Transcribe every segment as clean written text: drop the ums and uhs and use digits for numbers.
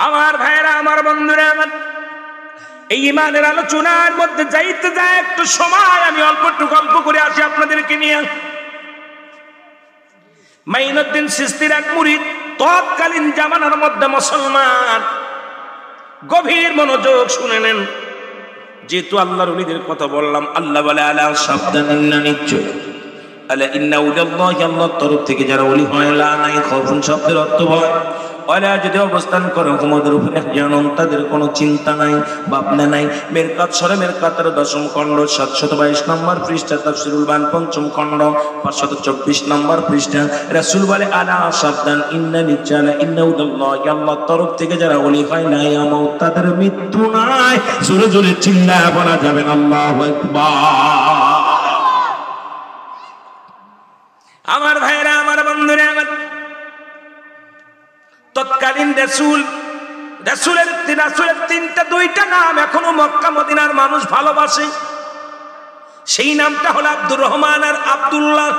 আমার ভাইরা, আমার বন্ধুরা, আমার এই ইমানের আলোচনার মধ্যে যাইতে যায় একটু সময় আমি অল্প একটু গল্প করে আসি আপনাদেরকে নিয়ে। মাইনুদ্দিন চিশতির এক মুরিদ, তৎকালীন জামানার মধ্যে মুসলমান, গভীর মনোযোগ শুনে নেন। যেহেতু আল্লাহর ওলিদের কথা বললাম, আল্লাহ বলে আলা সাবধান, নিশ্চয় আলা ইন্না উলিয়াল্লাহি, আল্লাহর তরফ থেকে যারা ওলি হয়, লা নাই খাউফুন শব্দের অর্থ হয় ওয়ালা, যদি অবস্থান করে তোমাদের উপরে জানুন, তাদের কোনো চিন্তা নাই, ভাবনা নাই। মেরকাত সরে মেরকাতের 10ম খণ্ড 722 নম্বর পৃষ্ঠা, তাফসীরুল বায়ান 5ম খণ্ড 524 নম্বর পৃষ্ঠা। রাসূল বলে আলা সাবধান, ইন্না নিচালা ইন্না উলিয়াল্লাহি, আল্লাহর তরফ থেকে যারা ওলি হয় না ইয়ামুত, তাদের মৃত্যু নাই। জোরে জোরে চিল্লায়া বলা যাবে না আল্লাহু আকবার। আমার ভাইরা, আমার বন্ধুরা, আমার তৎকালীন রাসূলের 2টা নাম এখনো মক্কা মদিনার মানুষ ভালোবাসে। সেই নামটা হলো আব্দুর রহমান আর আব্দুল্লাহ।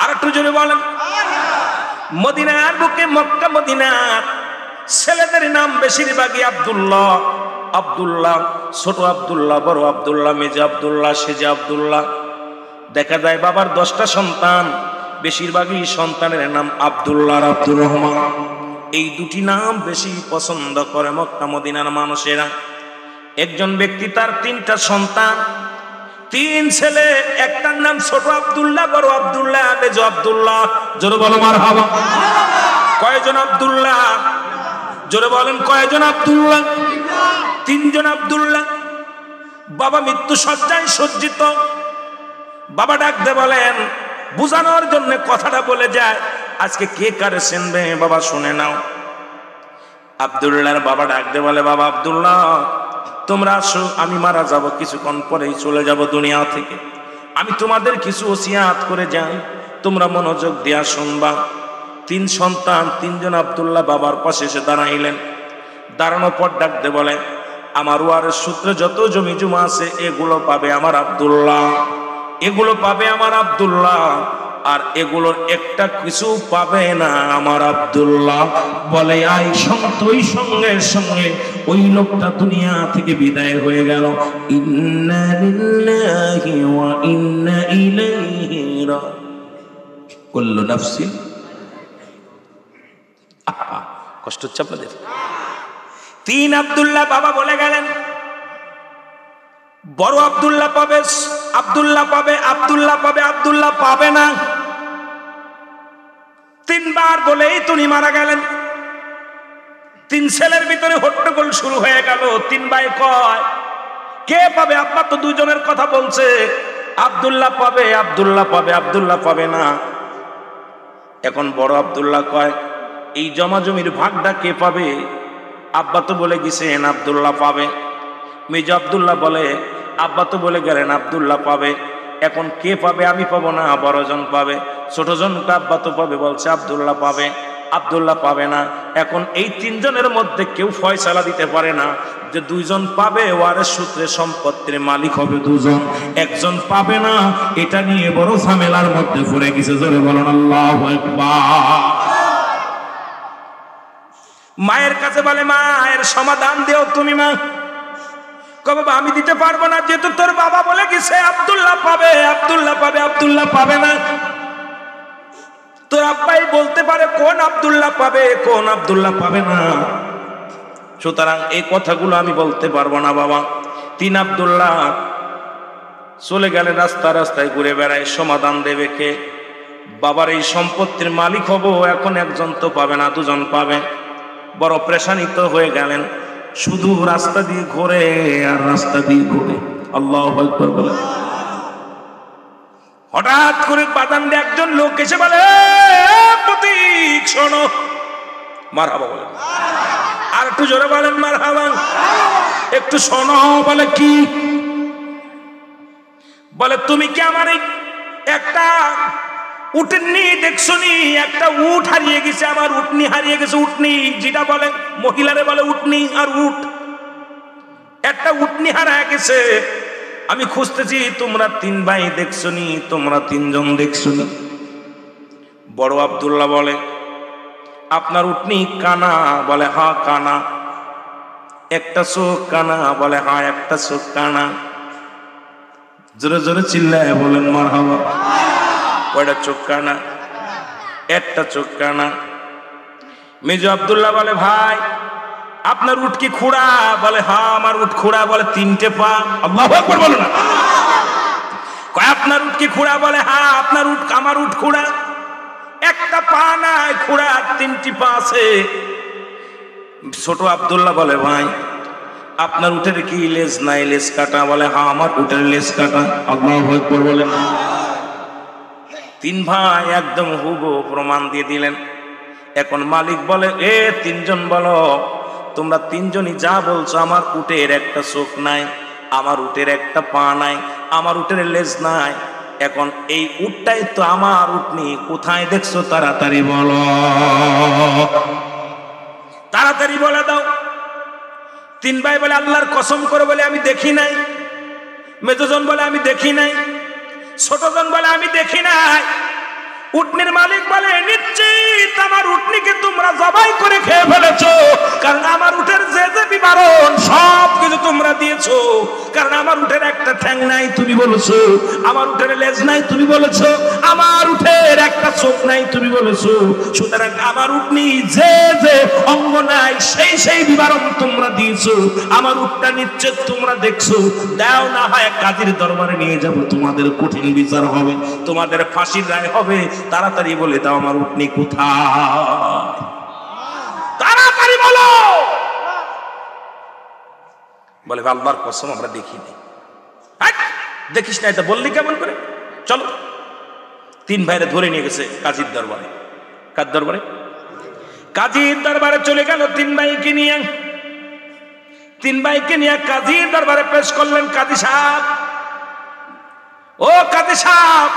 আর একটু জোরে বলেন। মদিনার বুকে, মক্কা মদিনার ছেলেদের নাম বেশিরভাগই আব্দুল্লাহ। আব্দুল্লাহ, ছোট আব্দুল্লাহ, বড় আব্দুল্লাহ, মেজে আব্দুল্লাহ, সেজে আব্দুল্লাহ। দেখা যায় বাবার 10টা সন্তান, বেশিরভাগই সন্তানের নাম আব্দুল্লাহ আর আব্দুর রহমান। এই দুটি নাম বেশি পছন্দ করে মক্কা মদিনার মানুষেরা। একজন ব্যক্তি তার 3টা সন্তান, 3 ছেলে, একটার নাম ছোট আব্দুল্লাহ, বড় আব্দুল্লাহ, মেজো আব্দুল্লাহ। জোরে বলো মারহাবা। কয়জন আব্দুল্লাহ? জোরে বলেন কয়জন আব্দুল্লাহ? 3 জন আব্দুল্লাহ। বাবা মৃত্যু শয্যায় সজ্জিত। বাবা ডাকতে বলেন, বুঝানোর জন্য কথাটা বলে যায়, আজকে কে কারে চিনবে বাবা শুনে নাও। আব্দুল্লাহর বাবা ডাকতে বলে, বাবা আব্দুল্লাহ, তোমরা আসো, আমি মারা যাব, কিছুক্ষণ পরেই চলে যাব দুনিয়া থেকে। আমি তোমাদের কিছু ওসিয়াত করে যাই, তোমরা মনোযোগ দিয়া শুনবা। 3 সন্তান, 3 জন আব্দুল্লাহ বাবার পাশে এসে দাঁড়াইলেন। দাঁড়ানোর পর ডাকতে বলে, আমার ওয়ারের সূত্রে যত জমি জমা আছে এগুলো পাবে আমার আব্দুল্লাহ, এগুলো পাবে আমার আব্দুল্লাহ, আর এগুলোর একটা কিছু পাবে না আমার আব্দুল্লাহ। বলে আই ওই সঙ্গে সঙ্গে ওই লোকটা দুনিয়া থেকে বিদায় হয়ে গেল। ইন্না লিল্লাহি ওয়া ইন্না ইলাইহি কুল্লু নাফসিন। কষ্ট হচ্ছে আপনাদের? 3 আব্দুল্লাহ বাবা বলে গেলেন, বড় আব্দুল্লাহ পাবে, আব্দুল্লাহ পাবে, আব্দুল্লাহ পাবে, আব্দুল্লাহ পাবে না। 3 বার বলেই তিনি মারা গেলেন। 3 ছেলের ভিতরে হট্টগোল শুরু হয়ে গেল। 3 ভাই কয়, কে পাবে? আব্বা তো 2 জনের কথা বলছে, আব্দুল্লাহ পাবে, আব্দুল্লাহ পাবে, আব্দুল্লাহ পাবে না। এখন বড় আব্দুল্লাহ কয়, এই জমা জমির ভাগটা কে পাবে? আব্বা তো বলে গেছেন আব্দুল্লাহ পাবে। মেজো আব্দুল্লাহ বলে, আব্বা তো বলে গেলেন আব্দুল্লাহ পাবে, এখন কে পাবে? আমি পাবো না, বড়জন পাবে। ছোটজনকে আব্বা তো পাবে বলছে, আব্দুল্লাহ পাবে, আব্দুল্লাহ পাবে না। এখন এই 3 জনের মধ্যে কেউ ফয়সালা দিতে পারে না যে 2 জন পাবে, ওয়ারের সূত্রে সম্পত্তির মালিক হবে 2 জন, একজন পাবে না। এটা নিয়ে বড় ঝামেলার মধ্যে পড়ে গেছে। জোরে বলুন আল্লাহু আকবার। মায়ের কাছে বলে, মা এর সমাধান দিও তুমি। মা কবে, বাবা আমি দিতে পারবো না, যেহেতু তোর বাবা বলে গেছে আব্দুল্লাহ পাবে, আব্দুল্লাহ পাবে, আব্দুল্লাহ পাবে না। তোর আব্বাই বলতে পারে কোন আব্দুল্লাহ পাবে, কোন আব্দুল্লাহ পাবে না। সুতরাং এই কথাগুলো আমি বলতে পারবো না বাবা। 3 আব্দুল্লাহ চলে গেলে রাস্তায় ঘুরে বেড়ায়, সমাধান দেবে কে? বাবার এই সম্পত্তির মালিক হব, এখন একজন তো পাবে না, 2 জন পাবে। বড় প্রেশানিত হয়ে গেলেন, শুধু রাস্তা দিয়ে ঘুরে আর রাস্তা দিয়ে ঘুরে। আল্লাহু আকবার বলে। হঠাৎ করে বাদাম দিয়ে একজন লোক এসে বলে, প্রতীক শোনো। মারহাবা বলেন, আর একটু জোরে বলেন মারহাবা। একটু শোনো। বলে কি? বলে তুমি কি আমার একটা উটনি দেখছো নি? একটা উট হারিয়ে গেছে, আমার উটনি হারিয়ে গেছে। উটনি যেটা বলে মহিলারে বলে উটনি, আর উট, একটা উটনি হারিয়ে গেছে, আমি খুঁজতেছি। তোমরা 3 ভাই দেখছো নি? তোমরা 3 জন দেখছো নি? বড় আব্দুল্লাহ বলে, আপনার উটনি কানা? বলে হ্যাঁ কানা। একটা চোখ কানা? বলে হ্যাঁ একটা চোখ কানা। জোরে জোরে চিল্লায় বলেন মারহাবা। কয়টা চোখ কানা? একটা চোখ কানা। মেজো আব্দুল্লাহ বলে ভাই আপনার উট কি খুঁড়া? বলে হ্যাঁ আমার উট খুঁড়া। বলে তিনটে পা? আল্লাহু আকবার বলো না। কয় আপনার উট কি খুঁড়া? বলে হ্যাঁ আপনার উট আমার উট খুঁড়া। একটা পা নাই, খুঁড়া তিনটি পা আছে। ছোট আব্দুল্লাহ বলে ভাই আপনার উটের কি লেজ নাই, লেজ কাটা? বলে হ্যাঁ আমার উটের লেজ কাটা। আল্লাহু আকবার বলেন। তিন ভাই একদম হুবহু প্রমাণ দিয়ে দিলেন। এখন মালিক বলে এ তিনজন বলো, তোমরা তিনজনই যা বলছো, আমার উটের একটা চোখ নাই, আমার উটের একটা পা নাই, আমার উটের লেজ নাই। এখন এই উটটাই তো আমার উটনি, কোথায় দেখছো? তাড়াতাড়ি বলো, তাড়াতাড়ি বলে দাও। তিন ভাই বলে আল্লাহর কসম করে বলে আমি দেখি নাই। মেজোজন বলে আমি দেখি নাই। ছোটজন বলে আমি দেখি নাই। উটনির মালিক বলে নিশ্চিত আমার উটনিকে তোমরা জবাই করে খেয়ে ফেলেছো, কারণ আমার উটের যে যে বিবরণ সব কিছু তোমরা দিয়েছো। কারণ আমার উটের একটা ঠ্যাং নাই তুমি বলেছো, আমার উটের লেজ নাই তুমি বলেছো, আমার উটের একটা চোখ নাই তুমি বলেছো। সুতরাং আমার উটনি যে যে অঙ্গ নাই সেই সেই বিবরণ তোমরা দিয়েছো। আমার উটটা নিশ্চিত তোমরা দেখছো। দাও না হয় কাজীর দরবারে নিয়ে যাব, তোমাদের কঠিন বিচার হবে, তোমাদের ফাঁসির রায় হবে। তাড়াতাড়ি বলে দাও আমার উটনি কোথায়? তাড়াতাড়ি বলো। বলে আল্লাহর কসম আমরা দেখিনি। দেখিস না এটা বললি কেমন করে? চলো। তিন ভাইরে ধরে নিয়ে গেছে কাজীর দরবারে। কার দরবারে? কাজীর দরবারে চলে গেল তিন ভাইকে নিয়ে। তিন ভাইকে নিয়ে কাজীর দরবারে পেশ করলেন। কাজী সাহেব, ও কাজী সাহেব,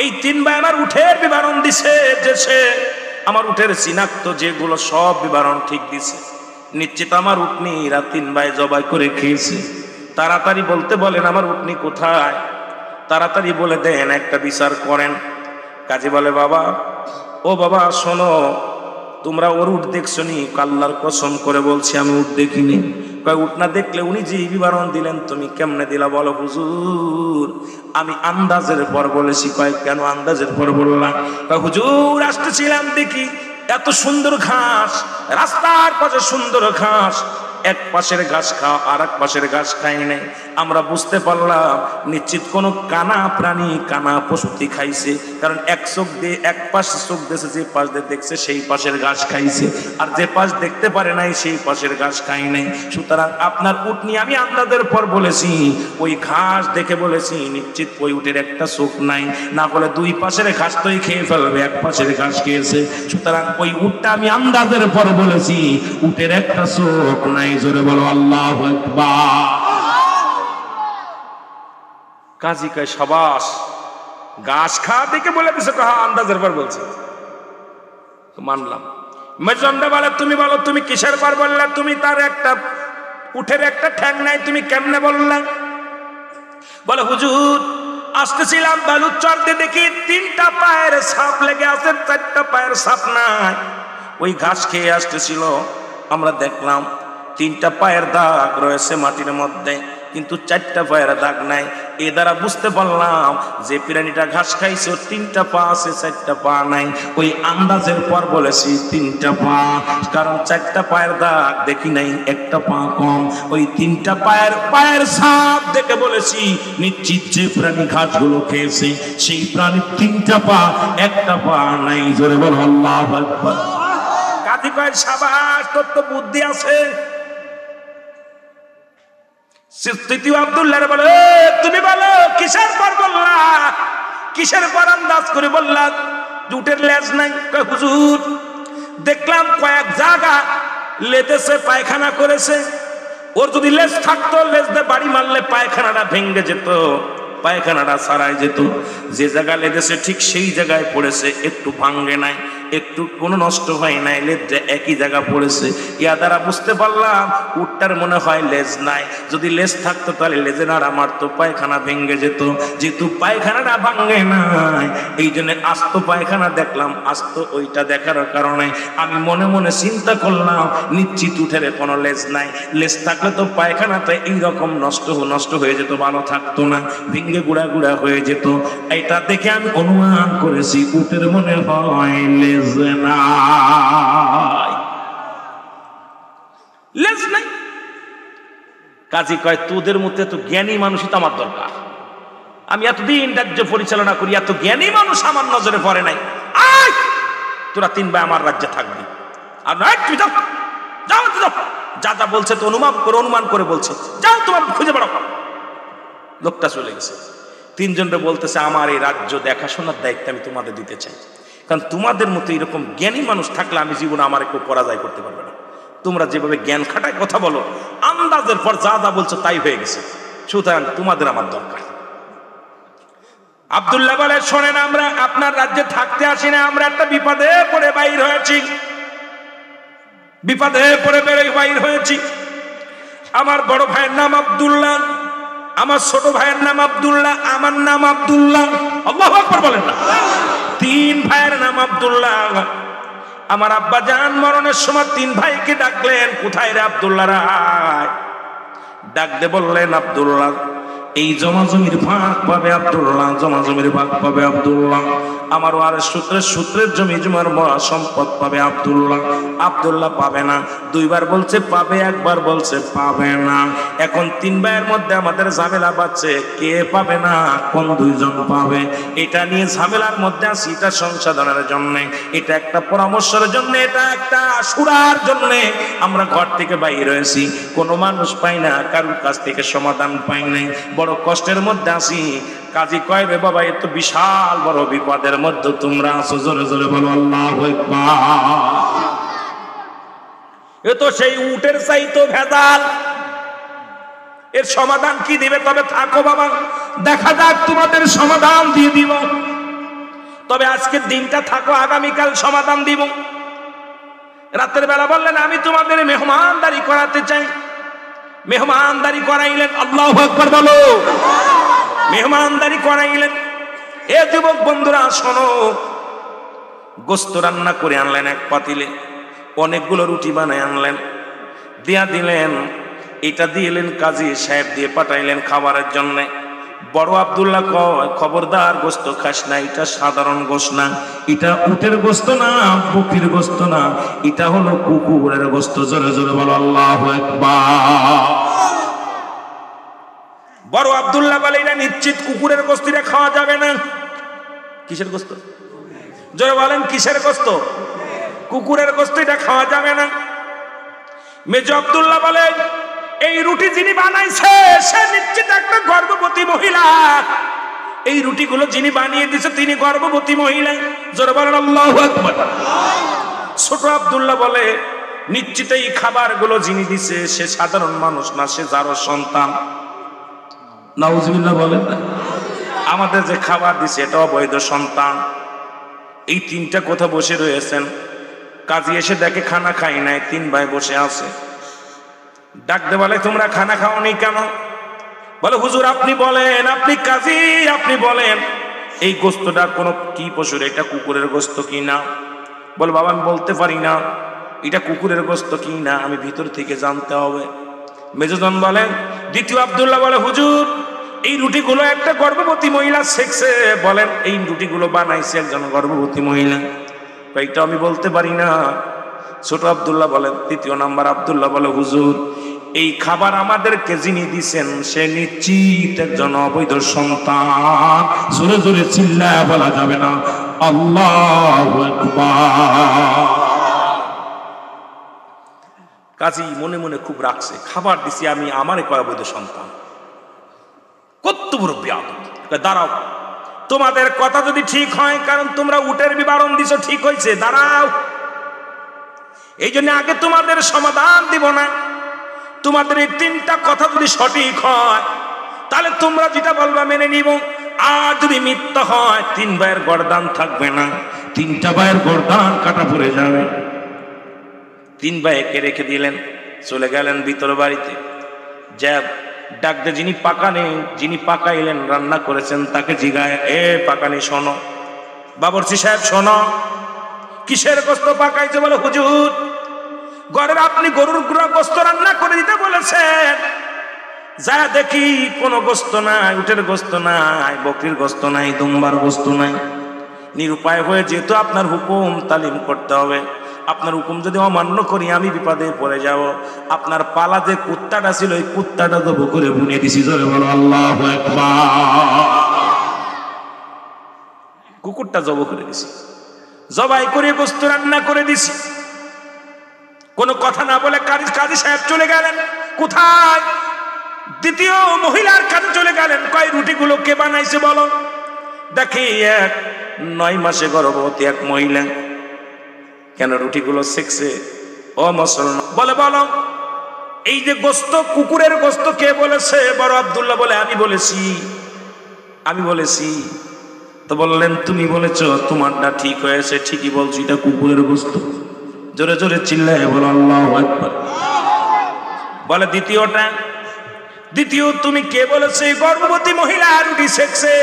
এই তিন ভাই আমার উঠের বিবরণ দিছে, যে সে আমার উঠের চিনাক্ত যেগুলো সব বিবরণ ঠিক দিছে। নিশ্চিত আমার উটনি এরা তিন ভাই জবাই করে খেয়েছে। তাড়াতাড়ি বলতে বলেন আমার উটনি কোথায়? তাড়াতাড়ি বলে দেন, একটা বিচার করেন। কাজী বলে বাবা, ও বাবা শোনো, তোমরা ওর উট দেখছো নি? আল্লাহর কসম করে বলছি আমি উট দেখিনি। কয় উট না দেখলে উনি যে বিবরণ দিলেন তুমি কেমনে দিলা? বলো হুজুর আমি আন্দাজের পর বলেছি। কয় কেন আন্দাজের পর বললাম? কয় হুজুর আসতেছিলাম দেখি এত সুন্দর ঘাস, রাস্তার পাশে সুন্দর ঘাস, এক পাশের ঘাস খাও আর এক পাশের ঘাস খাই নাই। আমরা বুঝতে পারলাম নিশ্চিত কোনো কানা প্রাণী, কানা পশুটি খাইছে, কারণ এক চোখ দিয়ে এক পাশ চোখ দিয়েছে, যে পাশ দিয়ে দেখছে সেই পাশের ঘাস খাইছে, আর যে পাশ দেখতে পারে নাই সেই পাশের ঘাস খাই নাই। সুতরাং আপনার উট নিয়ে আমি আন্দাজের পর বলেছি, ওই ঘাস দেখে বলেছি নিশ্চিত ওই উটের একটা চোখ নাই, না বলে দুই পাশের ঘাস তোই খেয়ে ফেলবে, এক পাশের ঘাস খেয়েছে। সুতরাং ওই উটটা আমি আন্দাজের পর বলেছি উটের একটা চোখ নাই। জোরে বলো আল্লাহু আকবার। কাজী কয় সাবাস, ঘাস খাওয়া দেখে বলে দিছে। হ্যাঁ আন্দাজের পর বলছে, মানলাম। মেজন্ডা বলে তুমি বলো তুমি কিসের পর বললা? তুমি তার একটা উঠের একটা ঠ্যাং নাই তুমি কেমনে বললা? বলে হুজুর আসতেছিলাম বালুর চর দিয়ে দেখি তিনটা পায়ের ছাপ লেগে আছে, চারটা পায়ের ছাপ নাই। ওই ঘাস খেয়ে আসতেছিল, আমরা দেখলাম তিনটা পায়ের দাগ রয়েছে মাটির মধ্যে, কিন্তু চারটা পায়ের দাগ নাই। এ দ্বারা বুঝতে পারলাম যে প্রাণীটা ঘাস খাইছে ওর তিনটা পা আছে, চারটা পা নাই। ওই আন্দাজের পর বলেছি তিনটা পা, কারণ চারটা পায়ের দাগ দেখি নাই, একটা পা কম। ওই তিনটা পায়ের ছাপ দেখে বলেছি নিশ্চিত যে প্রাণী ঘাসগুলো খেয়েছে সেই প্রাণীর তিনটা পা, একটা পা নাই। জোরে বল আল্লাহু আকবার। কাজী কয় সাবাস, তোর তো বুদ্ধি আছে। তৃতীয় আব্দুল্লাহ বলে তুমি বলো কিসের পর বললা? কিসের পর আন্দাজ করে বললা উটের লেজ নাই? কয় হুজুর দেখলাম কয়েক জায়গা লেদেছে, পায়খানা করেছে। ওর যদি লেজ থাকতো, লেজ দিয়ে বাড়ি মারলে পায়খানাটা ভেঙে যেত, পায়খানাটা সারাই যেত। যে জায়গা লেগেছে ঠিক সেই জায়গায় পড়েছে, একটু ভাঙ্গে নাই। একটু কোনো নষ্ট হয় নাই, লেজটা একই জায়গা পড়েছে। ইয়া দ্বারা বুঝতে পারলাম উটটার মনে হয় লেজ নাই, যদি লেজ থাকতো তাহলে লেজে নাড়া মারতো, পায়খানা ভেঙে যেত। যেহেতু পায়খানাটা ভাঙে নাই, এই জন্য আস্ত পায়খানা দেখলাম। আস্ত ওইটা দেখার কারণে আমি মনে মনে চিন্তা করলাম নিশ্চিত উঠের কোনো লেজ নাই, লেজ থাকলে তো পায়খানাটা এইরকম নষ্ট হয়ে যেত, ভালো থাকতো না, ভেঙে গুড়া গুড়া হয়ে যেত। এটা দেখে আমি অনুমান করেছি উটের মনে হয় লেজ নাই, লেজ নাই। কাজী কয় তোদের মধ্যে এত জ্ঞানী মানুষই তো আমার দরকার। আমি এতদিন রাজ্য পরিচালনা করি, এত জ্ঞানী মানুষ আমার নজরে পড়ে নাই। আয় তোরা 3 ভাই আমার রাজ্যে থাকবি। আর নয় তুই যাও, যাও যাও, যা যা বলছে তো অনুমান করে বলছে, যাও তোমার খুঁজে বেড়াও। লোকটা চলে গেছে। 3 জনরে বলতেছে আমার এই রাজ্য দেখাশোনার দায়িত্ব আমি তোমাদের দিতে চাই, কারণ তোমাদের মতো এরকম জ্ঞানী মানুষ থাকলে আমি জীবনে আমার কেউ পরাজয় করতে পারবে না। তোমরা যেভাবে জ্ঞান খাটায় কথা বলো, আন্দাজের পর যা যা বলছো তাই হয়ে গেছে, সুতরাং তোমাদের আমার দরকার। আব্দুল্লাহ বলে শোনেন, আমরা আপনার রাজ্যে থাকতে আসি না, আমরা একটা বিপদে পড়ে বাইর হয়েছি, বিপদে পড়ে বাইর হয়েছি। আমার বড় ভাইয়ের নাম আব্দুল্লাহ, আমার ছোট ভাইয়ের নাম আব্দুল্লাহ, আমার নাম আব্দুল্লাহ। আল্লাহু আকবার বলেন না। 3 ভাইয়ের নাম আব্দুল্লাহ। আমার আব্বা জান মরণের সময় 3 ভাইকে ডাকলেন, কোথায় রে আব্দুল্লাহ রায়? ডাক দে বললেন আব্দুল্লাহ এই জমাজমির ভাগ পাবে আব্দুল্লাহ, জমাজমির ভাগ পাবে আব্দুল্লাহ। আমার ওয়ারিস সূত্রের জমি জমার মরা সম্পদ পাবে আব্দুল্লাহ। আব্দুল্লাহ পাবে না, 2 বার বলছে পাবে, 1 বার বলছে পাবে না। এখন 3 ভাইয়ের মধ্যে আমাদের ঝামেলা বাজছে, কে পাবে না, কোন 2 জন পাবে, এটা নিয়ে ঝামেলার মধ্যে আছি। এটা সংশোধনের জন্য, এটা একটা পরামর্শের জন্য, এটা একটা সুরার জন্য আমরা ঘর থেকে বাইরে হয়েছি, কোনো মানুষ পাই না, কারোর কাছ থেকে সমাধান পাই নাই, বড় কষ্টের মধ্যে আছি। কাজী কয় রে বাবা এ তো বিশাল বড় বিপদের মধ্যে তোমরা আছো, জোরে জোরে বলো আল্লাহু আকবার। এ তো সেই উটের চাইতো ভেজাল, এর সমাধান কি দিবে? তবে থাকো বাবা, দেখা যাক তোমাদের সমাধান দিয়ে দিব। তবে আজকের দিনটা থাকো, আগামীকাল সমাধান দিব। রাতের বেলা বললেন আমি তোমাদের মেহমানদারি করাতে চাই। মেহমানদারি করাইলেন, আল্লাহু আকবার বলো। মেহমানদারি করাইলেন। এ যুবক বন্ধুরা শোনো, গোস্ত রান্না করে আনলেন 1 পাতিলে, অনেকগুলো রুটি বানায় আনলেন, দিয়া দিলেন। এটা দিলেন কাজী সাহেব, দিয়ে পাঠাইলেন খাবারের জন্য। বড় আব্দুল্লাহ কয় খবরদার গোস্ত খাস না, এটা সাধারণ গোস্ত না, এটা উটের গোস্ত না, বকরির গোস্ত না, এটা হলো কুকুরের গোস্ত। জোরে জোরে বলো আল্লাহু আকবার। বড় আব্দুল্লাহ বলে এটা নিশ্চিত কুকুরের গোস্ত, এটা খাওয়া যাবে না। কিসের গোস্ত? জোরে বলেন কিসের গোস্ত? কুকুরের গোস্ত, এটা খাওয়া যাবে না। মেজো আব্দুল্লাহ বলে এই রুটি যিনি বানাইছে সে নিশ্চিত একটা গর্ভবতী মহিলা, এই রুটিগুলো যিনি বানিয়ে দিয়েছে তিনি গর্ভবতী মহিলা। জোরে বলেন আল্লাহু আকবার। ছোট আব্দুল্লাহ বলে নিশ্চিত এই খাবারগুলো যিনি দিছে সে সাধারণ মানুষ না, সে যারও সন্তান। নাউজুবিল্লাহ বলেন না। আমাদের যে খাবার দিছে এটা অবৈধ সন্তান। এই 3টা কথা বসে রয়েছেন। কাজী এসে দেখে খানা খাই নাই, 3 ভাই বসে আছে। ডাকতে বলে তোমরা খানা খাওনি কেন? বলে হুজুর আপনি বলেন, আপনি কাজী, আপনি বলেন এই গোস্তটা কোনো কি পশুর, এটা কুকুরের গোস্ত কি না? বলে বাবা আমি বলতে পারি না এটা কুকুরের গোস্ত কি না, আমি ভিতর থেকে জানতে হবে। মেজোজন বলেন। দ্বিতীয় আব্দুল্লাহ বলে হুজুর এই রুটিগুলো একটা গর্ভবতী মহিলা শেখছে, বলেন এই রুটিগুলো বানাইছে একজন গর্ভবতী মহিলা। এইটা আমি বলতে পারি না। ছোট আব্দুল্লাহ বলেন। 3 নাম্বার আব্দুল্লাহ বলে হুজুর এই খাবার আমাদেরকে যিনি দিছেন সে নিশ্চিত একজন অবৈধ সন্তান। জোরে জোরে চিল্লায় বলা যাবে না আল্লাহু আকবার। কাজী মনে মনে খুব রাখছে, খাবার দিছি আমি, আমারে কয় অবৈধ সন্তান, কত বড় বেয়াদব। দাঁড়াও, তোমাদের কথা যদি ঠিক হয়, কারণ তোমরা উটের বিবরণ দিছো ঠিক হয়েছে, দাঁড়াও। এই জন্য আগে তোমাদের সমাধান দিব না। তোমাদের এই 3টা কথা যদি সঠিক হয় তাহলে তোমরা যেটা বলবা মেনে নিব, আর যদি মিথ্যা হয় 3 ভাইয়ের গর্দান থাকবে না। তিনটা ভাইয়ের গর্দান কাটা পড়ে যাবে। তিন ভাইকে রেখে দিলেন, চলে গেলেন ভিতর বাড়িতে। যা ডাকতে যিনি পাকাইলেন, রান্না করেছেন, তাকে জিগায়, এ পাকানি শোনো, বাবরচি সাহেব শোনো, কিসের গোস্ত পাকাইছে? বলে হুজুর ঘরের আপনি গরুর গুঁড়া গোস্ত রান্না করে দিতে বলেছেন। যা দেখি কোনো গোস্ত নাই, উটের গোস্ত নাই, বকরির গোস্ত নাই, দুম্বার গোস্ত নাই। নিরুপায় হয়ে যেহেতু আপনার হুকুম তালিম করতে হবে, আপনার হুকুম যদি অমান্য করি আমি বিপদে পড়ে যাব। আপনার পালা যে কুত্তাটা ছিল ওই কুত্তাটা জব করে বুনিয়ে দিছি। জোরে বলো আল্লাহু আকবার। কুকুরটা জব করে দিছি, জবাই করে গোস্ত রান্না করে দিছি। কোনো কথা না বলে কাজী সাহেব চলে গেলেন। কোথায়? দ্বিতীয় মহিলার কাছে চলে গেলেন। কয় রুটিগুলো কে বানাইছে বলো? দেখি 9 মাসে গর্ভবতী এক মহিলা। কেন রুটিগুলো সেকছে? ও মুসলমান, বলে বলো এই যে গোস্ত, কুকুরের গোস্ত কে বলেছে? বড় আব্দুল্লাহ বলে আমি বলেছি। তো বললেন তুমি বলেছ, তোমারটা ঠিক হয়েছে, ঠিকই বলছি, এটা কুকুরের গোস্ত। জোরে জোরে চিল্লায় বলো আল্লাহু আকবার। বলে দ্বিতীয় তুমি কে বলেছে? গর্ভবতী মহিলা রুটি সেকছে।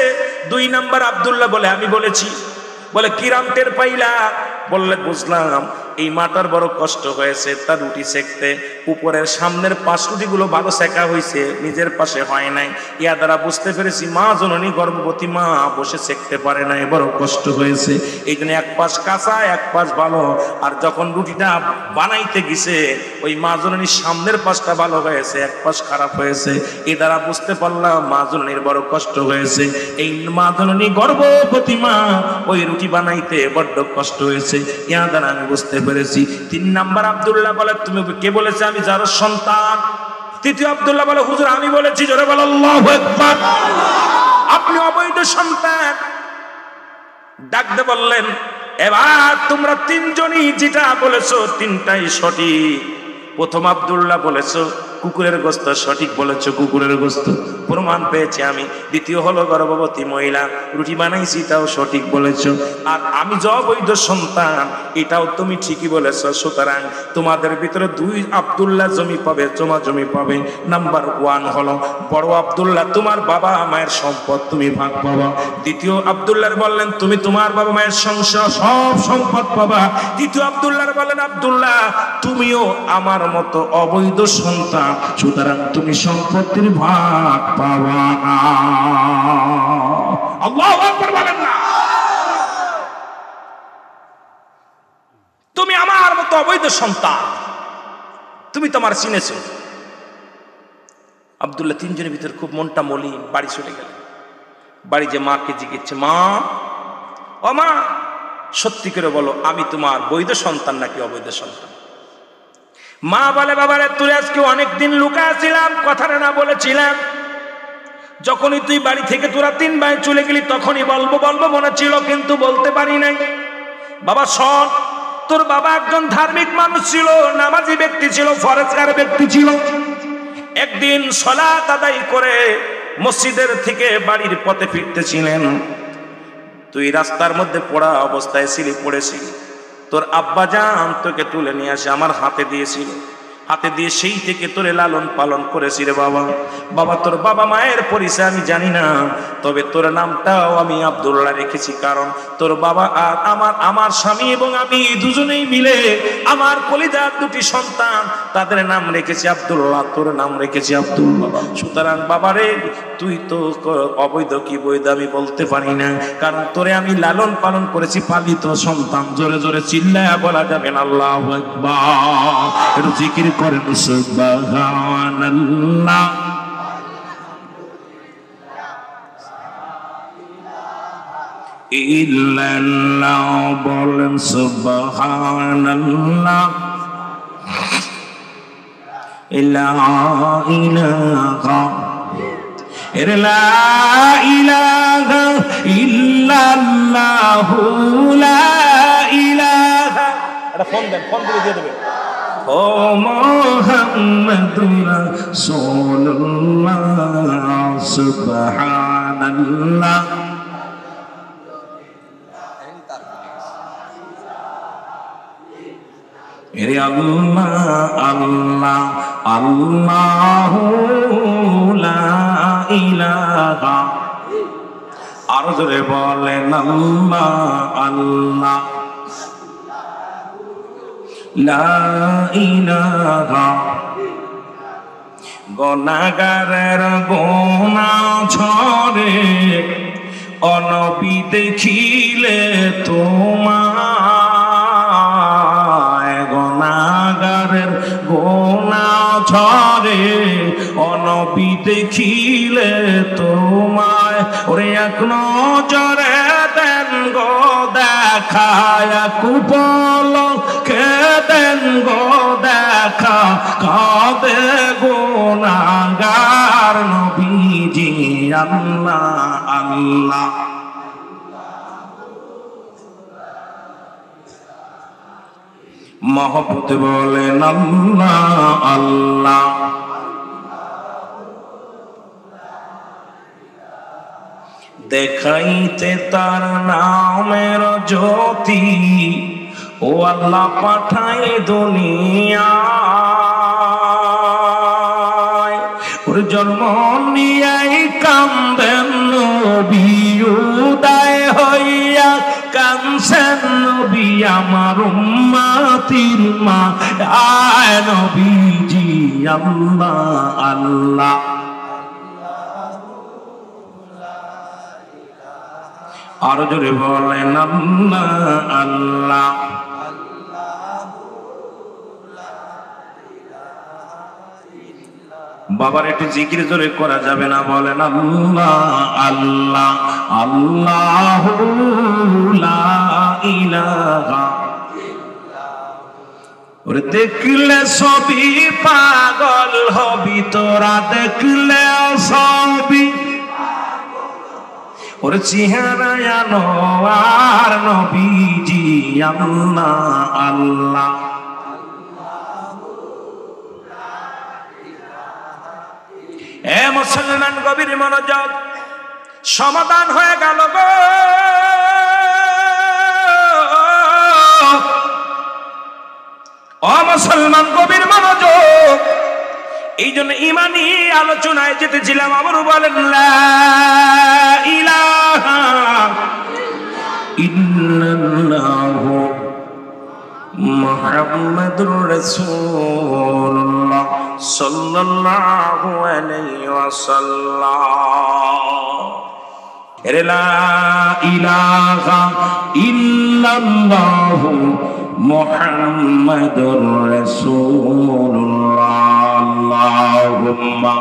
2 নাম্বার আব্দুল্লাহ বলে আমি বলেছি। বলে কিরাম টের পাইলা? বললে বুঝলাম এই মাটার বড় কষ্ট হয়েছে তার রুটি সেকতে, উপরের সামনের 5 রুটিগুলো ভালো সেকা হয়েছে, নিজের পাশে হয় নাই। ইয়া দ্বারা বুঝতে পেরেছি মা জননী গর্ভবতী মা বসে সেকতে পারে নাই, বড় কষ্ট হয়েছে। এই জন্য এক পাশ কাঁচা এক পাশ ভালো। আর যখন রুটিটা বানাইতে গেছে ওই মা জননীর সামনের পাশটা ভালো হয়েছে, এক পাশ খারাপ হয়েছে। এ দ্বারা বুঝতে পারলাম মা জননীর বড় কষ্ট হয়েছে। এই মা জননী গর্ভবতী মা ওই রুটি বানাইতে বড্ড কষ্ট হয়েছে। ইয়া দ্বারা আমি বুঝতে পেরেছি। 3 নাম্বার আব্দুল্লাহ বলে তুমি কে বলেছে? আমি যার সন্তান। তৃতীয় আব্দুল্লাহ বলে হুজুর আমি বলেছি। জোরে বলো আল্লাহু আকবার। আপনি অবৈধ সন্তান। ডাকতে বললেন এবার তোমরা 3 জনই যেটা বলেছো 3টাই সঠিক। প্রথম আব্দুল্লাহ বলেছো কুকুরের গোস্ত, সঠিক বলেছো কুকুরের গোস্ত, প্রমাণ পেয়েছি আমি। দ্বিতীয় হলো গর্ভবতী মহিলা, রুটি বানাইছি, এটাও সঠিক বলেছো। আর আমি যে অবৈধ সন্তান এটাও তুমি ঠিকই বলেছো। সুতরাং তোমাদের ভিতরে 2 আব্দুল্লাহ জমি পাবে, জমি পাবে। নাম্বার 1 হলো বড় আব্দুল্লাহ, তোমার বাবা মায়ের সম্পদ তুমি ভাগ পাবা। দ্বিতীয় আব্দুল্লাহ বললেন তুমি তোমার বাবা মায়ের সংসার সব সম্পদ পাবা। তৃতীয় আব্দুল্লাহ বললেন আব্দুল্লাহ তুমিও আমার মতো অবৈধ সন্তান, সুতরাং তুমি সম্পত্তির ভাগ পাবা না। আল্লাহু আকবার বলেন না। তুমি আমার মতো অবৈধ সন্তান, তুমি তোমার চিনেছো। আব্দুল্লাহ 3 জনের ভিতর খুব মনটা মলিন, বাড়ি চলে গেল। বাড়ি যে মাকে জিজ্ঞেস, মা ও মা সত্যি করে বলো আমি তোমার বৈধ সন্তান নাকি অবৈধ সন্তান? মা বলে বাবারে তুই আজকে অনেকদিন লুকাছিলাম, কথাটা না বলেছিলাম। যখনই তুই বাড়ি থেকে তোরা 3 ভাই চলে গেলি তখনই বলবো মনে ছিল, কিন্তু বলতে পারি নাই। বাবা শোন, তোর বাবা একজন ধার্মিক মানুষ ছিল, নামাজি ব্যক্তি ছিল, ফরজগার ব্যক্তি ছিল। একদিন সালাত আদায় করে মসজিদের থেকে বাড়ির পথে ফিরতেছিলেন। তুই রাস্তার মধ্যে পড়া অবস্থায় পড়েছিলি। তোর আব্বা জান তোকে তুলে নিয়ে আসে আমার হাতে দিয়েছিল, হাতে দিয়ে সেই থেকে তোরে লালন পালন করেছি রে বাবা। বাবা তোর বাবা মায়ের পরিচয় আমি জানি না, তবে তোর নামটাও আমি আব্দুল্লাহ রেখেছি, কারণ তোর বাবা আর আমার স্বামী এবং আমি দুজনেই মিলে আমার কলিজার 2টি সন্তান তাদের নাম রেখেছি আব্দুল্লাহ, তোর নাম রেখেছি আব্দুল্লাহ। সুতরাং বাবারে তুই তো অবৈধ কি বৈধ আমি বলতে পারি না, কারণ তোরে আমি লালন পালন করেছি, পালিত সন্তান। জোরে জোরে চিল্লায়া বলা যাবে না আল্লাহু আকবার। একটু জিকির করেন সুবহানাল্লাহ। ইল্লাল্লাহ বলেন সুবহানাল্লাহ। লা ইলাহা লা ইলাহা ইল্লাল্লাহু লা ইলাহা। এটা ফোন দিয়ে দেবে। ও মুহাম্মাদুর রাসূলুল্লাহ সুবহানাল্লাহ। এরে আল্লাহ আল্লাহ আল্লাহু লা ইলাহা, আরো জোরে বলেন আল্লাহ আল্লাহ লা ইলাহা। গুনাহগারের গুনাহ ঝরে অনবী দেখিলে তোমায়, গুনাহগারের গুনাহ ঝরে অনবী দেখিলে তোমায়। ওরে এক নজরে দেন গো দেখা, এক পলকে দেন গো দেখা, কাঁদে গুনাহগার নবীজি আল্লাহ আল্লাহ। মহব্বত বলেন আল্লাহ আল্লাহ। দেখাইতে তার নামের জ্যোতি, ও আল্লাহ পাঠায় দুনিয়ায়। ওর জন্ম নিয়াই কান্দেন নবী, উদয় হইয়া কাঁদছেন নবী আমার উম্মতির মা। আয় নবীজি আল্লাহ আল্লাহ। আরো জোরে বলেন আল্লাহ আল্লাহ। বাবার একটু জিকির জোরে করা যাবে না? বলেন আল্লাহ আল্লাহ আল্লাহু লা ইলাহা। ওরে দেখলে সবই পাগল হবি তোরা, দেখলে সবই ওর চেহারা আনোয়ার নবীজি আল্লাহ আল্লাহ। এ মুসলমান গভীর মনোযোগ, সমাধান হয়ে গেল গো। ও মুসলমান গভীর মনোযোগ, এই জন্য ইমানি আলোচনায় যেতেছিলাম। আবারও বলেন লা ইলাহা ইল্লাল্লাহু মুহাম্মাদুর রাসূলুল্লাহ সাল্লাল্লাহু আলাইহি ওয়াসাল্লাম। লা ইলাহা ইল্লাল্লাহু মুহাম্মাদুর রাসূলুল্লাহ। আল্লাহুম্মা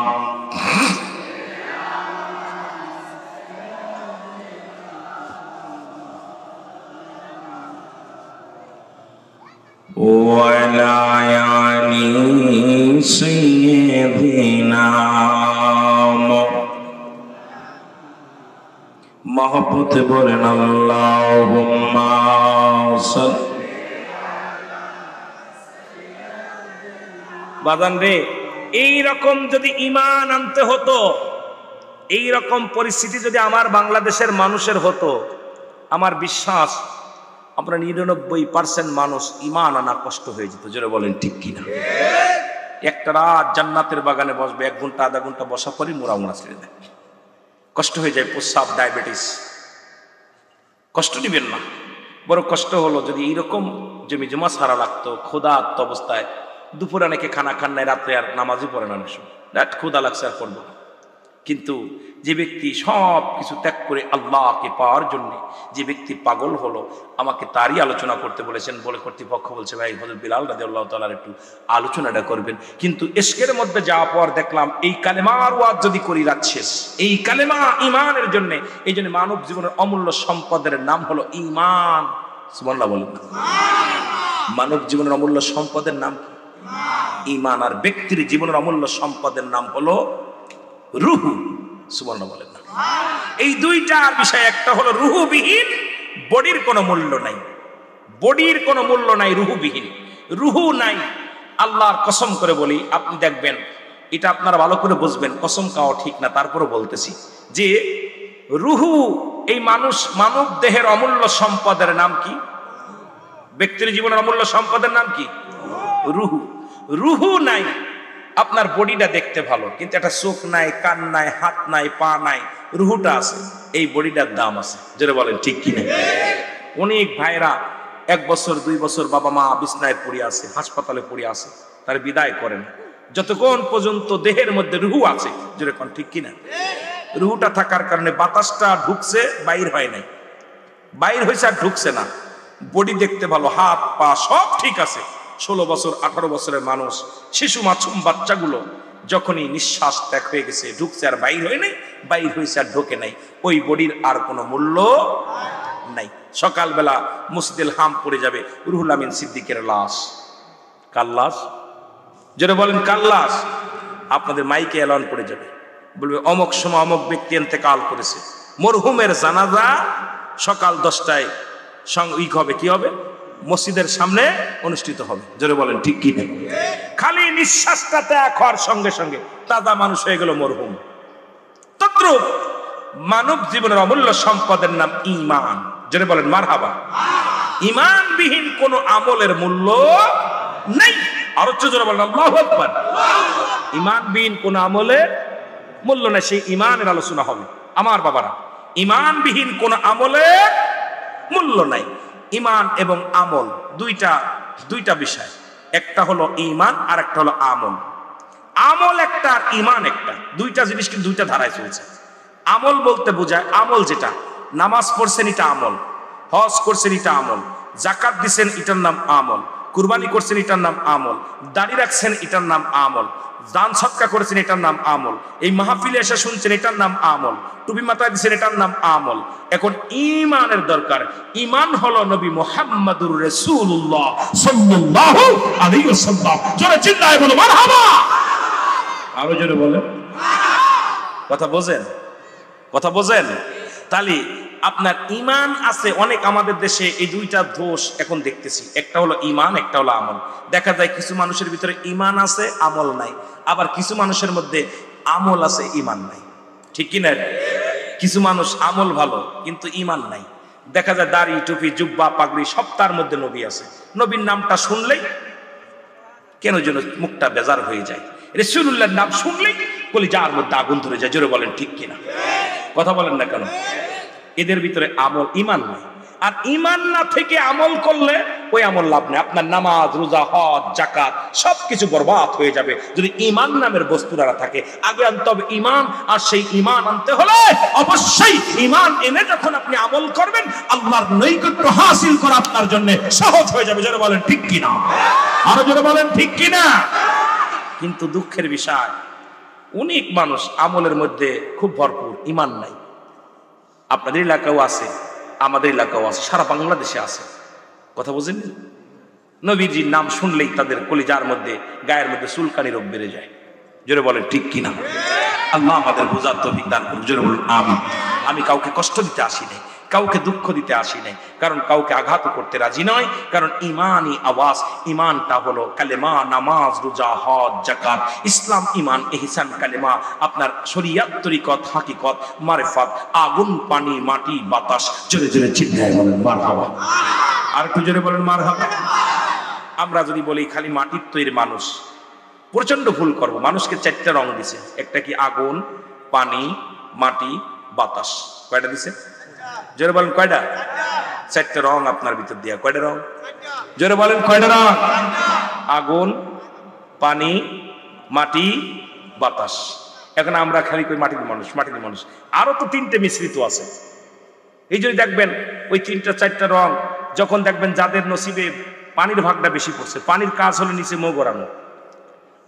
ওয়া আলা আলি সাইয়্যিদিনা। মহব্বতে বলেন আল্লাহুম্মা বাদান রে। এই রকম যদি ঈমান আনতে হতো, এই রকম পরিস্থিতি যদি আমার বাংলাদেশের মানুষের হতো, আমার বিশ্বাস আমরা 99% মানুষ ঈমান আনা কষ্ট হয়ে যেত। জোরে বলেন ঠিক কিনা? একটা রাত জান্নাতের বাগানে বসবে, 1 ঘন্টা 1/2 ঘন্টা বসা পরে মোড়া মোড়া ছেড়ে দেয়, কষ্ট হয়ে যায়। প্রস্রাব, ডায়াবেটিস, কষ্ট নিবেন না। বড় কষ্ট হলো যদি এইরকম জমি জমা সারা লাগতো, ক্ষুধার্ত অবস্থায়, দুপুরে অনেকে খানা খান নাই, রাত্রে আর নামাজই পড়ে না, দ্যাট ক্ষুধা লাগছে আর পড়বো না। কিন্তু যে ব্যক্তি সব কিছু ত্যাগ করে আল্লাহকে পাওয়ার জন্য যে ব্যক্তি পাগল হলো, আমাকে তারই আলোচনা করতে বলেছেন। বলে কর্তৃপক্ষ বলছে ভাই হযরত বিলাল রাদিয়াল্লাহু তাআলার একটু আলোচনাটা করবেন। কিন্তু ইশকের মধ্যে যাওয়ার পর দেখলাম এই কালেমার ওয়াজ যদি করি রাত শেষ। এই কালেমা ঈমানের জন্য, এই জন্য মানব জীবনের অমূল্য সম্পদের নাম হলো ঈমান। সুবহানাল্লাহ বলেন। মানব জীবনের অমূল্য সম্পদের নাম কি? ঈমান। আর ব্যক্তির জীবনের অমূল্য সম্পদের নাম হলো রূহ। সুবহানাল্লাহ বলেন না? এই দুইটা বিষয়, একটা হলো রূহবিহীন, বডির কোনো মূল্য নাই, বডির কোনো মূল্য নাই রূহবিহীন। রূহ নাই। আল্লাহর কসম করে বলি, আপনি দেখবেন, এটা আপনারা ভালো করে বুঝবেন, কসম খাওয়া ঠিক না, তারপরে বলতেছি যে রূহ, এই মানব দেহের অমূল্য সম্পদের নাম কি? ব্যক্তির জীবনের অমূল্য সম্পদের নাম কি? রুহু। রুহু নাই, আপনার বডিটা দেখতে ভালো কিন্তু একটা চোখ নাই, কান নাই, হাত নাই, পা নাই, রুহুটা আছে, এই বডিটার দাম আছে। যেটা বলেন ঠিক কিনা? অনেক ভাইরা 1 বছর 2 বছর বাবা মা বিছনায় পড়ে আছে, হাসপাতালে পড়ে আছে, তার বিদায় করেন যতক্ষণ পর্যন্ত দেহের মধ্যে রুহু আছে। যেরকম ঠিক কিনা? রুহুটা থাকার কারণে বাতাসটা ঢুকছে, বাইর হয় নাই, বাইর হয়েছে আর ঢুকছে না। বডি দেখতে ভালো, হাত পা সব ঠিক আছে। 16 বছর 18 বছরের মানুষ, শিশু মাসুম বাচ্চাগুলো যখনই নিঃশ্বাস ত্যাগ হয়ে গেছে, ঢুকছে আর বাইর হয় নাই, বাইর হয়েছে আর ঢোকে নাই, ওই বডির আর কোনো মূল্য নাই। সকালবেলা মসজিদুল হাম পড়ে যাবে রুহুল আমিন সিদ্দিকের লাশ। কার লাশ? যেটা বলেন কার লাশ? আপনাদের মাইকে এলান পড়ে যাবে, বলবে অমক সময় অমক ব্যক্তি ইন্তেকাল করেছে, মরহুমের জানাজা সকাল 10টায় হবে, কি হবে? মসজিদের সামনে অনুষ্ঠিত হবে। জোরে বলেন ঠিক কি না? খালি নিঃশ্বাসটা ত্যাগ হওয়ার সঙ্গে সঙ্গে তাজা মানুষ হয়ে গেল মরহুম। তদ্রূপ মানব জীবনের অমূল্য সম্পদের নাম ঈমান। জোরে বলেন মারহাবা। ঈমানবিহীন কোন আমলের মূল্য নেই। আরো জোরে বলেন আল্লাহু আকবার। ঈমানবিহীন কোন আমলের মূল্য নেই, সেই ঈমানের আলোচনা হবে আমার বাবারা। ঈমানবিহীন কোন আমলের মূল্য নাই। ঈমান এবং আমল দুইটা বিষয়, একটা হলো ঈমান আর একটা হলো আমল। আমল একটা আর ঈমান একটা, দুইটা জিনিস কিন্তু দুইটা ধারায় চলছে। আমল বলতে বোঝায়, আমল যেটা, নামাজ পড়ছেন এটা আমল, হজ করছেন এটা আমল, যাকাত দিছেন এটার নাম আমল, কুরবানি করছেন এটার নাম আমল, দাড়ি রাখছেন এটার নাম আমল, দান সদকা করেছেন এটার নাম আমল, এই মাহফিলে এসে শুনছেন এটার নাম আমল, টুপি মাথায় দিছেন এটার নাম আমল। এখন ঈমানের দরকার। ঈমান হলো নবী মুহাম্মদুর রাসূলুল্লাহ সাল্লাল্লাহু আলাইহি ওয়াসাল্লাম। জোরে চিল্লায় বলো মারহাবা। আরো জোরে বলেন। কথা বোঝেন? কথা বোঝেন? তাহলে আপনার ঈমান আছে অনেক। আমাদের দেশে এই দুইটা দোষ এখন দেখতেছি, একটা হলো ঈমান, একটা হলো আমল। দেখা যায় কিছু মানুষের ভিতরে ঈমান আছে, আমল নাই, আবার কিছু মানুষের মধ্যে আমল আছে, ঈমান নাই। ঠিক কি না? কিছু মানুষ আমল ভালো কিন্তু ঈমান নাই। দেখা যায় দাড়ি টুপি জুব্বা পাগড়ি সব, তার মধ্যে নবী আছে, নবীর নামটা শুনলেই কেন যেন মুখটা বেজার হয়ে যায়। রাসূলুল্লাহর নাম শুনলেই কলিজার মধ্যে আগুন ধরে যায়। জোরে বলেন ঠিক কিনা? কথা বলেন না কেন? এদের ভিতরে আমল, ঈমান নাই। আর ঈমান না থেকে আমল করলে ওই আমল লাভ নেই। আপনার নামাজ রোজা হজ যাকাত সবকিছু বরবাদ হয়ে যাবে যদি ঈমান নামের বস্তুটা থাকে। আগে আনতে হবে ঈমান, আর সেই ঈমান আনতে হলে অবশ্যই ঈমান এনে যখন আপনি আমল করবেন, আল্লাহর নৈকট্য হাসিল করা আপনার জন্য সহজ হয়ে যাবে। জোরে বলেন ঠিক কিনা? আরো জোরে বলেন ঠিক কিনা? কিন্তু দুঃখের বিষয়, অনেক মানুষ আমলের মধ্যে খুব ভরপুর, ঈমান নাই। আপনাদের এলাকাও আছে, আমাদের এলাকাও আছে, সারা বাংলাদেশে আছে। কথা বুঝেন? নবীজির নাম শুনলেই তাদের কলিজার মধ্যে, গায়ের মধ্যে চুলকানি রোগ বেড়ে যায়। জোরে বলেন ঠিক কিনা? আল্লাহ আমাদের বোঝার তৌফিক দান করুন। জোরে বলেন আমিন। আমি কাউকে কষ্ট দিতে আসি নাই, কাউকে দুঃখ দিতে আসি নাই, কারণ কাউকে আঘাত করতে রাজি নয়। কারণ ঈমানই আওয়াজ। ঈমানটা হলো কালেমা, নামাজ রোজা হজ যাকাত, ইসলাম ঈমান ইহসান কালেমা, আপনার শরীয়ত তরিকত হাকিকত মারিফাত, আগুন পানি মাটি বাতাস। জোরে জোরে চিল্লায় বলেন মারহাবা। আর একটু জোরে বলেন মারহাবা। আমরা যদি বলি খালি মাটির তৈরি মানুষ, প্রচন্ড ভুল করব। মানুষকে 4টা রং দিছে, একটা কি আগুন পানি মাটি বাতাস। কয়টা দিছে? জোরে বলেন কয়টা? 4টা রং আপনার ভিতর দিয়া। কয়টা রং? জোরে বলেন কয়টা রং? আগুন পানি মাটি বাতাস। এখন আমরা খালি কই মাটির মানুষ, মাটির মানুষ। আরো তো 3টে মিশ্রিত আছে। এই জন্য দেখবেন ওই 3টা 4টা রং যখন দেখবেন যাদের নসিবে পানির ভাগটা বেশি পড়ছে, পানির কাজ হলো নিচে মোহ গড়ানো,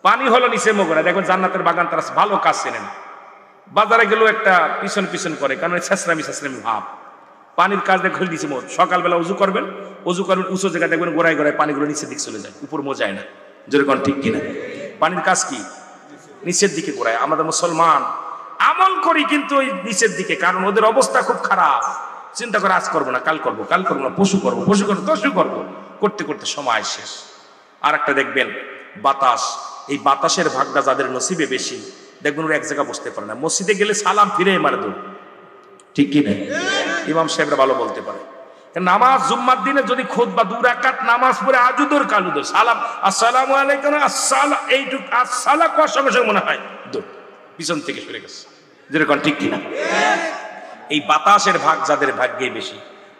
পানি হলো নিচে মোহ গড়া। দেখবেন জান্নাতের বাগান তারা ভালো কাজ চেনেন। বাজারে গেলেও একটা পিছন পিছন করে, কারণ ছেঁচড়ামি ভাব। পানির কাজ দেখে নিচে মোহ। সকালবেলা উজু করবেন উঁচু জায়গায় দেখবেন গোড়ায় গোড়ায় পানিগুলো নিচের দিকে চলে যায়, উপর মোহ যায় না। যেরকম ঠিক কিনা? পানির কাজ কি? নিচের দিকে গোড়ায়। আমাদের মুসলমান আমল করি কিন্তু ওই নিচের দিকে, কারণ ওদের অবস্থা খুব খারাপ। চিন্তা করে আজ করবো না, কাল করবো, কাল করবো না, পশু করবো, পশু করবো, তশু করবো, করতে করতে সময় শেষ। আর একটা দেখবেন বাতাস। এই বাতাসের ভাগটা যাদের নসিবে বেশি, দেখবেন ওরা এক জায়গায় বসতে পারে না। মসজিদে গেলে সালাম ফিরে মারে দৌড়। ঠিক কি না? ইমাম সাহেবরা ভালো বলতে পারে। নামাজ জুম্মার দিনে যদি খুতবা 2 রাকাত নামাজ পড়ে আজুদর কালুদর সালাম আসসালামু আলাইকুম আসসালাম এইটুক আসসালা কোয়ার সঙ্গে সঙ্গে মনে হয় দৌড় পিছন থেকে সরে গেছে, যেরকম ঠিক কিনা? এই বাতাসের ভাগ যাদের ভাগ্যে বেশি,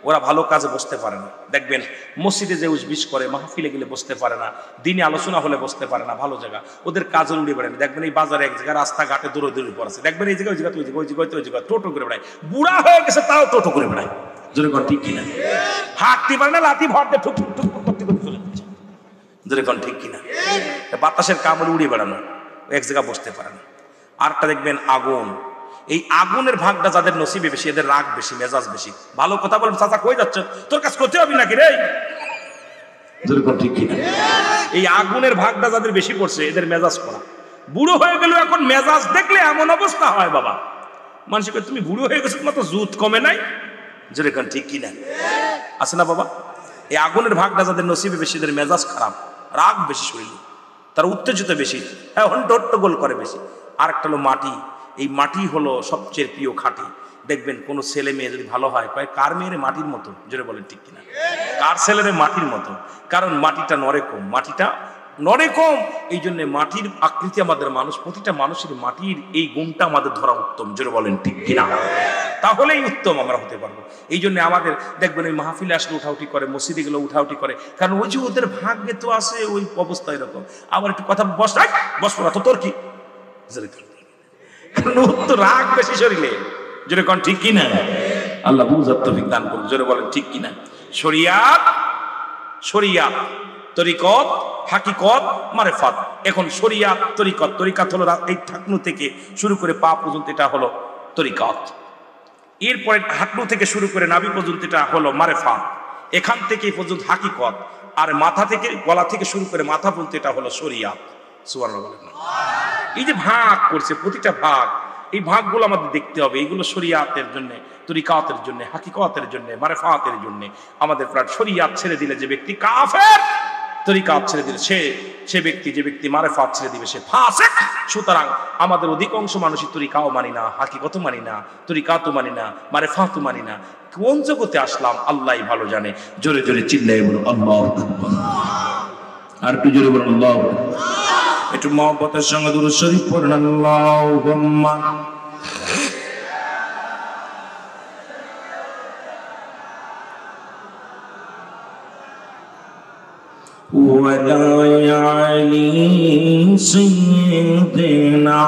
ওরা ভালো কাজে বসতে পারে না। দেখবেন মসজিদে যে উজবিস করে, মাহফিলে গেলে বসতে পারে না, দিনে আলোচনা হলে বসতে পারে না, ভালো জায়গা ওদের কাজে উড়ে বেড়ায় না। দেখবেন এই বাজারে এক জায়গায় রাস্তাঘাটে দূরে দূরে পড়েছে, দেখবেন এই জায়গায় ওই জায়গা ওই জায়গায় টোটো করে বেড়ায়, বুড়া হয়ে গেছে তাও টোটো করে বেড়ায়, যেরকম ঠিক কিনা? হাঁটতে পারে না, লাথি ভর দিয়ে ঠুক ঠুক ঠুক করতে করতে চলে যাচ্ছে, যেরকম ঠিক কিনা? বাতাসের কামড়ে উড়ে বেড়ানো, এক জায়গায় বসতে পারে না। আরটা দেখবেন আগুন, এই আগুনের ভাগটা যাদের নসিবে বেশি, এদের রাগ বেশি, মেজাজ বেশি। ভালো কথা বলবেন, চাচা কই যাচ্ছ, তোর কাজ করতে হবে নাকি রে, ঠিক কিনা? এই আগুনের ভাগটা যাদের বেশি পড়ছে, এদের মেজাজ করা। বুড়ো হয়ে গেল, এখন মেজাজ দেখলে এমন অবস্থা হয় বাবা, মানুষ কয় তুমি বুড়ো হয়ে গেছো, তোমার তো জুত কমে নাই, যেরকম ঠিক কিনা? আছে না বাবা? এই আগুনের ভাগটা যাদের নসিবে বেশি, এদের মেজাজ খারাপ, রাগ বেশি শরীরে, তারা উত্তেজিত বেশি, এখন হট্টগোল করে বেশি। আর একটা হলো মাটি, এই মাটি হলো সবচেয়ে প্রিয় খাঁটি। দেখবেন কোনো ছেলে মেয়ে যদি ভালো হয়, কয় কার মেয়ের মাটির মতো, জোরে বলেন ঠিক কিনা? কার ছেলের মাটির মতো, কারণ মাটিটা নড়ে কম, মাটিটা নড়ে কম, এই জন্য মাটির আকৃতি আমাদের মানুষ, প্রতিটা মানুষের মাটির এই গুণটা আমাদের ধরা উত্তম, জোরে বলেন ঠিক কিনা? তাহলেই উত্তম আমরা হতে পারবো। এই জন্য আমাদের দেখবেন ওই মাহফিলে আসলে উঠাউটি করে, মসজিদে গেলে উঠাউটি করে, কারণ ওই যে ওদের ভাগ্যে তো আছে ওই অবস্থা এরকম। আবার একটু কথা বসবো না তো, তোর কি, রাগ বেশি শরীরে, জোরে কোন ঠিক কিনা? আল্লাহ বুঝার তৌফিক দান করুন, জোরে বলেন ঠিক কিনা? শরিয়াত, শরিয়াত, তরিকত, হাকিকত, মারেফাত। এখন শরিয়াত, তরিকত, তরিকত হলো এই ঠাকনু থেকে শুরু করে পা পর্যন্ত এটা হলো তরিকত, এরপরে হাঁটু থেকে শুরু করে নাভি পর্যন্ত এটা হলো মারেফাত, এখান থেকে পর্যন্ত হাকিকত, আর মাথা থেকে গলা থেকে শুরু করে মাথা পর্যন্ত এটা হলো শরিয়াত। সুবহানাল্লাহ বলেন না? এই যে ভাগ করছে, প্রতিটা ভাগ, এই ভাগগুলো আমাদের দেখতে হবে। এইগুলো শরিয়াতের জন্য, তরিকাতের জন্য, হাকিকতের জন্য, মারেফাতের জন্য। আমাদের প্রায় শরিয়াত ছেড়ে দিলে যে ব্যক্তি কাফের, তরিকাত ছেড়ে দিলে সে ব্যক্তি, যে ব্যক্তি মারেফাত ছেড়ে দিবে সে ফাসিক। সুতরাং আমাদের অধিকাংশ মানুষই তরিকাও মানি না, হাকিকত মানি না, তরিকাতও মানি না, মারেফাতও মানি না। কোন জগতে আসলাম আল্লাহই ভালো জানে। জোরে জোরে চিল্লায়ে বলুন আল্লাহু আকবার। আর একটু জোরে বলুন আল্লাহু আকবার। একটু মহব্বতের সঙ্গে দুরূদ শরীফ পড়েন, আল্লাহুম্মা ওয়া লা আলি সাইয়্যিদিনা